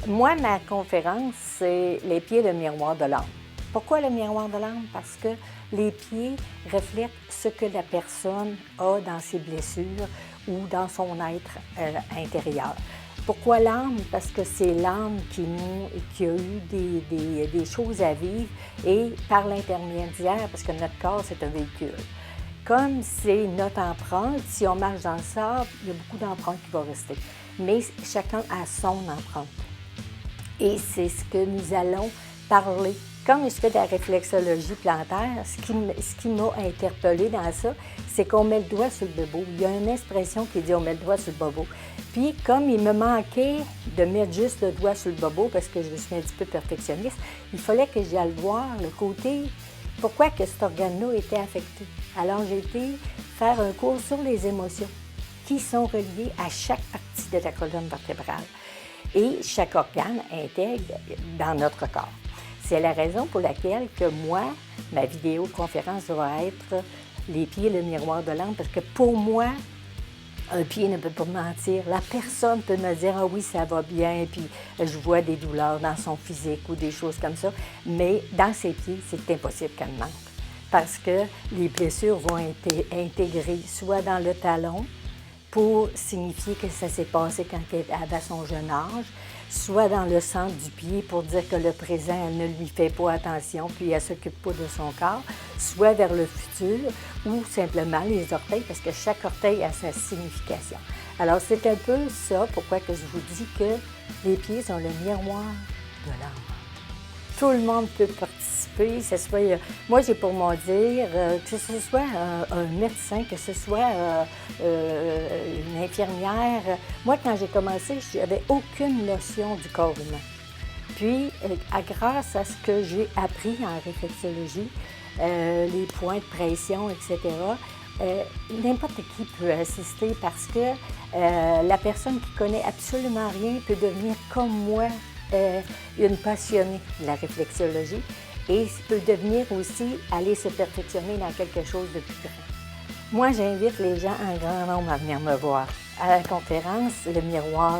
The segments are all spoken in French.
Moi, ma conférence, c'est les pieds, le miroir de l'âme. Pourquoi le miroir de l'âme? Parce que les pieds reflètent ce que la personne a dans ses blessures ou dans son être intérieur. Pourquoi l'âme? Parce que c'est l'âme qui a eu des choses à vivre et par l'intermédiaire, parce que notre corps, c'est un véhicule. Comme c'est notre empreinte, si on marche dans le sable, il y a beaucoup d'empreintes qui vont rester. Mais chacun a son empreinte. Et c'est ce que nous allons parler. Comme je fais de la réflexologie plantaire, ce qui m'a interpellée dans ça, c'est qu'on met le doigt sur le bobo. Il y a une expression qui dit on met le doigt sur le bobo. Puis, comme il me manquait de mettre juste le doigt sur le bobo, parce que je suis un petit peu perfectionniste, il fallait que j'aille voir le côté, pourquoi que cet organe-là était affecté. Alors, j'ai été faire un cours sur les émotions qui sont reliées à chaque partie de la colonne vertébrale. Et chaque organe intègre dans notre corps. C'est la raison pour laquelle que moi, ma vidéoconférence va être les pieds, le miroir de l'âme, parce que pour moi, un pied ne peut pas mentir. La personne peut me dire « Ah oui, ça va bien », puis je vois des douleurs dans son physique ou des choses comme ça, mais dans ses pieds, c'est impossible qu'elle mente, parce que les blessures vont être intégrées soit dans le talon, pour signifier que ça s'est passé quand elle avait son jeune âge, soit dans le centre du pied pour dire que le présent, elle ne lui fait pas attention, puis elle ne s'occupe pas de son corps, soit vers le futur, ou simplement les orteils, parce que chaque orteil a sa signification. Alors, c'est un peu ça, pourquoi que je vous dis que les pieds sont le miroir de l'âme. Tout le monde peut participer, moi j'ai pour mon dire, que ce soit un médecin, que ce soit une infirmière. Moi, quand j'ai commencé, je n'avais aucune notion du corps humain. Puis, grâce à ce que j'ai appris en réflexologie, les points de pression, etc., n'importe qui peut assister parce que la personne qui connaît absolument rien peut devenir comme moi, une passionnée de la réflexologie et peut devenir aussi aller se perfectionner dans quelque chose de plus grand. Moi, j'invite les gens en grand nombre à venir me voir. À la conférence, le miroir,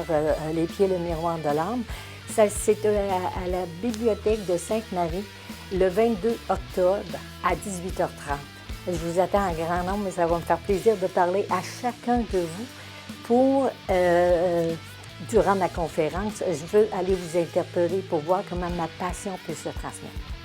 les pieds, le miroir de l'âme, c'est à la bibliothèque de Sainte-Marie le 22 octobre à 18h30. Je vous attends en grand nombre, mais ça va me faire plaisir de parler à chacun de vous pour durant ma conférence, je veux aller vous interpeller pour voir comment ma passion peut se transmettre.